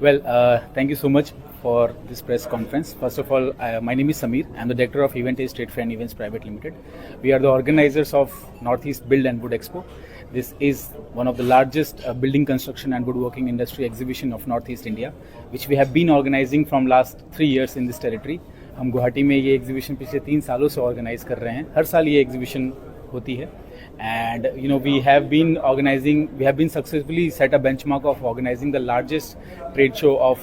Well, thank you so much for this press conference. First of all, my name is Samir. I'm the Director of Event Age Trade Fair and Events Private Limited. We are the organizers of Northeast Build and Wood Expo. This is one of the largest building construction and woodworking industry exhibition of Northeast India, which we have been organizing from last 3 years in this territory. हम गुवाहाटी में ये exhibition पिछले 3 सालों से organise कर रहे हैं. हर साल ये एग्जीबिशन होती है. And we have been successfully set a benchmark of organizing the largest trade show of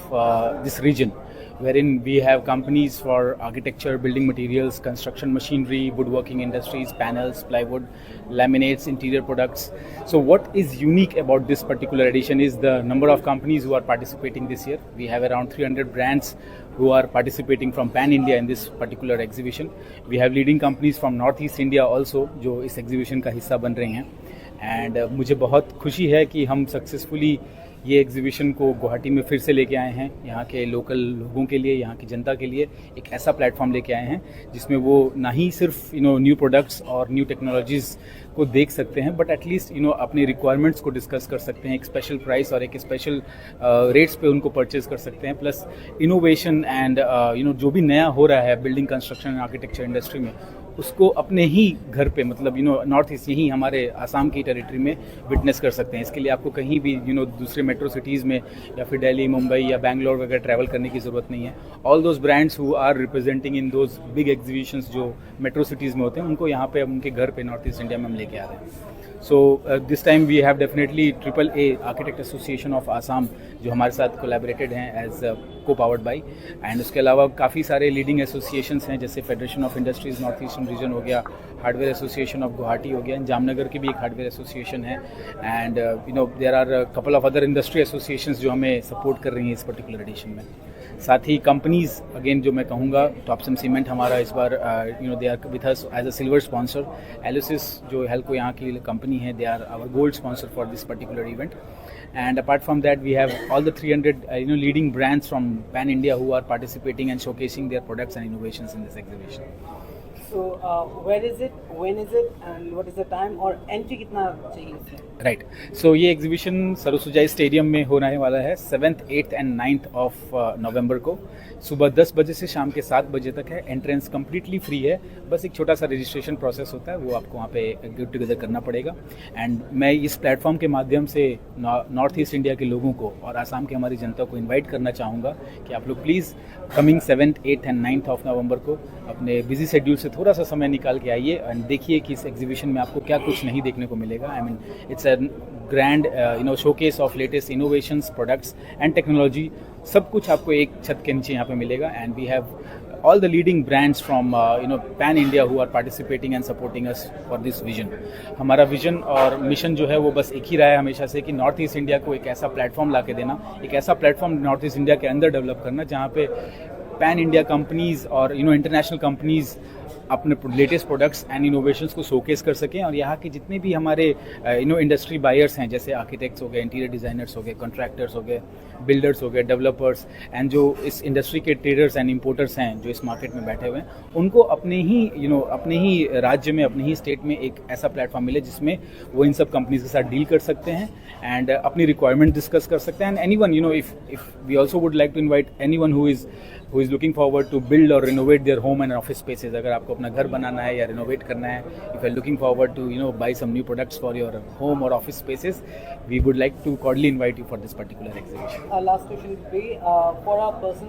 this region, wherein we have companies for architecture, building materials, construction machinery, woodworking industries, panels, plywood, laminates, interior products. So what is unique about this particular edition is the number of companies who are participating this year. We have around 300 brands who are participating from Pan India in this particular exhibition. We have leading companies from Northeast India also जो इस exhibition का हिस्सा बन रहे हैं. And मुझे बहुत खुशी है कि हम सक्सेसफुली ये एग्जीबिशन को गुवाहाटी में फिर से लेके आए हैं. यहाँ के लोकल लोगों के लिए, यहाँ की जनता के लिए एक ऐसा प्लेटफॉर्म लेके आए हैं जिसमें वो ना ही सिर्फ न्यू प्रोडक्ट्स और न्यू टेक्नोलॉजीज़ को देख सकते हैं, बट एटलीस्ट अपनी रिक्वायरमेंट्स को डिस्कस कर सकते हैं. एक स्पेशल प्राइस और एक स्पेशल रेट्स पे उनको परचेज कर सकते हैं. प्लस इनोवेशन एंड जो भी नया हो रहा है building construction and architecture industry में, उसको अपने ही घर पे मतलब नॉर्थ ईस्ट यहीं हमारे आसाम की टेरिटरी में विटनेस कर सकते हैं. इसके लिए आपको कहीं भी दूसरे मेट्रो सिटीज़ में या फिर दिल्ली, मुंबई या बैंगलोर वगैरह ट्रैवल करने की ज़रूरत नहीं है. All those brands who are representing in those big exhibitions जो मेट्रो सिटीज़ में होते हैं, उनको यहाँ पे उनके घर पे नॉर्थ ईस्ट इंडिया में हम लेके आ रहे हैं. So this time we have definitely AAA Architect Association of Assam जो हमारे साथ collaborated हैं as co-powered by, and उसके अलावा काफ़ी सारे leading associations हैं जैसे Federation of Industries North Eastern Region हो गया, Hardware Association of Guwahati हो गया, जामनगर की भी एक Hardware Association है, and there are a couple of other industry associations जो हमें support कर रही हैं इस particular edition में. साथ ही कंपनीज अगेन जो मैं कहूँगा, टॉपसम सीमेंट हमारा इस बार they are with us as a silver sponsor. एलिसिस जो हेल्को यहाँ की कंपनी है, they are our gold sponsor for this particular event. And apart from that, we have all the 300 leading brands from Pan India who are participating and showcasing their products and innovations in this exhibition. So where is it, when is it, and what is the time और entry कितना चाहिए इसमें? Right. सो ये exhibition सरुसुजाई stadium में होने वाला है 7th, 8th and 9th of November को. सुबह 10 बजे से शाम के 7 बजे तक है. एंट्रेंस कम्प्लीटली फ्री है. बस एक छोटा सा रजिस्ट्रेशन प्रोसेस होता है, वो आपको वहाँ पे गेट टुगेदर करना पड़ेगा. एंड मैं इस प्लेटफॉर्म के माध्यम से नॉर्थ ईस्ट इंडिया के लोगों को और आसाम की हमारी जनता को इन्वाइट करना चाहूँगा कि आप लोग please coming 7th, 8th and 9th of November को अपने बिजी शेड्यूल से थोड़ा सा समय निकाल के आइए एंड देखिए कि इस एग्जीबिशन में आपको क्या कुछ नहीं देखने को मिलेगा. I mean it's a grand showcase of latest innovations, products and technology. सब कुछ आपको एक छत के नीचे यहाँ पे मिलेगा. And we have all the leading brands from Pan India who are participating and supporting us for this vision. हमारा विजन और मिशन जो है वो बस एक ही रहा है हमेशा से कि नॉर्थ ईस्ट इंडिया को एक ऐसा प्लेटफॉर्म ला के देना, एक ऐसा प्लेटफॉर्म नॉर्थ ईस्ट इंडिया के अंदर डेवलप करना जहाँ पे पैन इंडिया कंपनीज और इंटरनेशनल कंपनीज अपने लेटेस्ट प्रोडक्ट्स एंड इनोवेशंस को शोकेस कर सकें. और यहाँ के जितने भी हमारे इंडस्ट्री बायर्स हैं, जैसे आर्किटेक्ट्स हो गए, इंटीरियर डिज़ाइनर्स हो गए, कॉन्ट्रैक्टर्स हो गए, बिल्डर्स हो गए, डेवलपर्स एंड जो इस इंडस्ट्री के ट्रेडर्स एंड इम्पोर्टर्स हैं जो इस मार्केट में बैठे हुए हैं, उनको अपने ही राज्य में, अपने ही स्टेट में एक ऐसा प्लेटफॉर्म मिले जिसमें वो इन सब कंपनीज के साथ डील कर सकते हैं एंड अपनी रिक्वायरमेंट डिस्कस कर सकते हैं. And anyone if we also would like to invite anyone who is looking forward to build or renovate their home and office spaces. अगर आपको अपना घर बनाना है या रिनोवेट करना है, if you are looking forward to buy some new products for your home or office spaces, we would like to cordially invite you for this particular exhibition. Last question would be for a person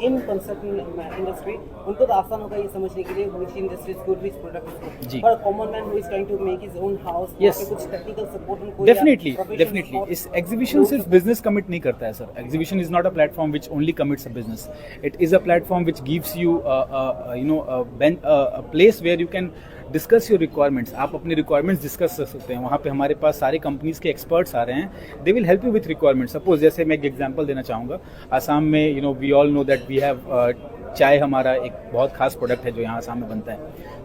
in construction industry, उनको तो आसान होगा ये समझने के लिए which industry is good, which product is good. जी. For a common man who is trying to make his own house, Yes. कुछ technical support उनको डेफिनेटली इस एग्जीबिशन सिर्फ बिजनेस कमिट नहीं करता है sir. Exhibition is not a platform which only commits a business. It is a platform which gives you a place where you can discuss your requirements. आप अपनी requirements discuss कर सकते हैं. वहाँ पे हमारे पास सारे कंपनीज के एक्सपर्ट्स आ रहे हैं. they will help you with requirements. Suppose जैसे मैं एक एग्जांपल देना चाहूँगा. आसाम में we all know that we have चाय हमारा एक बहुत खास प्रोडक्ट है जो यहाँ आसाम में बनता है.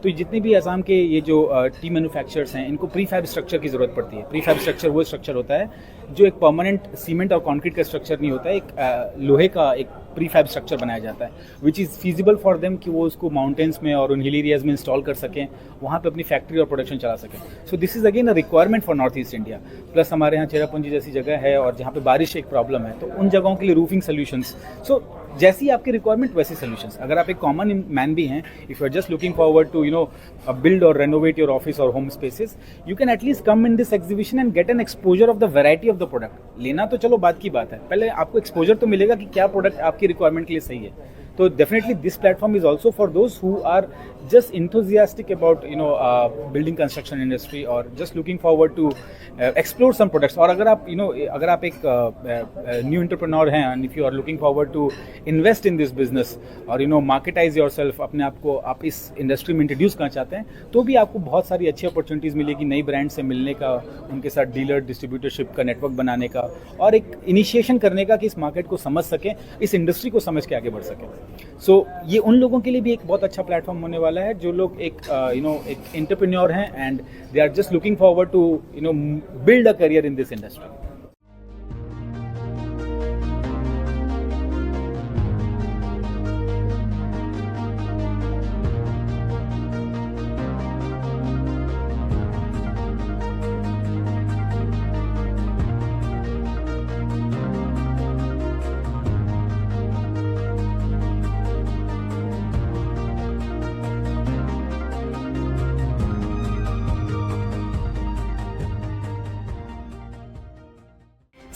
तो जितने भी आसाम के ये जो टी मैन्युफैक्चरर्स हैं, इनको प्री फैब स्ट्रक्चर की ज़रूरत पड़ती है. प्री फैब स्ट्रक्चर वो स्ट्रक्चर होता है जो एक परमानेंट सीमेंट और कंक्रीट का स्ट्रक्चर नहीं होता है. एक लोहे का एक प्री फैब स्ट्रक्चर बनाया जाता है which is feasible for them कि वो उसको माउंटेन्स में और उन हिल एरियाज में इंस्टॉल कर सकें वहाँ पे अपनी फैक्ट्री और प्रोडक्शन चला सकें. So this is again a requirement for north east India. Plus हमारे यहाँ चेरापूंजी जैसी जगह है और जहाँ पे बारिश एक प्रॉब्लम है, तो उन जगहों के लिए रूफिंग सोल्यूशंस. सो जैसी आपकी रिक्वायरमेंट वैसी सोल्यूशंस. अगर आप एक कॉमन मैन भी हैं, if you are just looking forward to build और रेनोवेट योर ऑफिस और home spaces, you can at least come in this exhibition and get an exposure of the variety of the product. लेना तो चलो बात की बात है, पहले आपको एक्सपोजर तो मिलेगा कि क्या प्रोडक्ट आपकी रिक्वायरमेंट के लिए सही है. तो definitely this platform is also for those who are just enthusiastic about building construction industry or just looking forward to explore some products. और अगर आप अगर आप एक new entrepreneur हैं and if you are looking forward to invest in this business और marketize yourself, अपने आप को आप इस इंडस्ट्री में इंट्रोड्यूस करना चाहते हैं, तो भी आपको बहुत सारी अच्छी अपॉर्चुनिटीज़ मिलेगी नई ब्रांड से मिलने का, उनके साथ डीलर डिस्ट्रीब्यूटरशिप का नेटवर्क बनाने का और एक इनिशिएशन करने का कि इस मार्केट को समझ सकें, इस इंडस्ट्री को समझ के आगे बढ़ सकें. सो ये उन लोगों के लिए भी एक बहुत अच्छा प्लेटफॉर्म होने वाला है जो लोग एक एक एंटरप्रेन्योर हैं and they are just looking forward to build a career in this industry.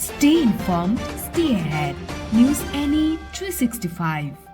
Stay informed, stay ahead. News NE 365.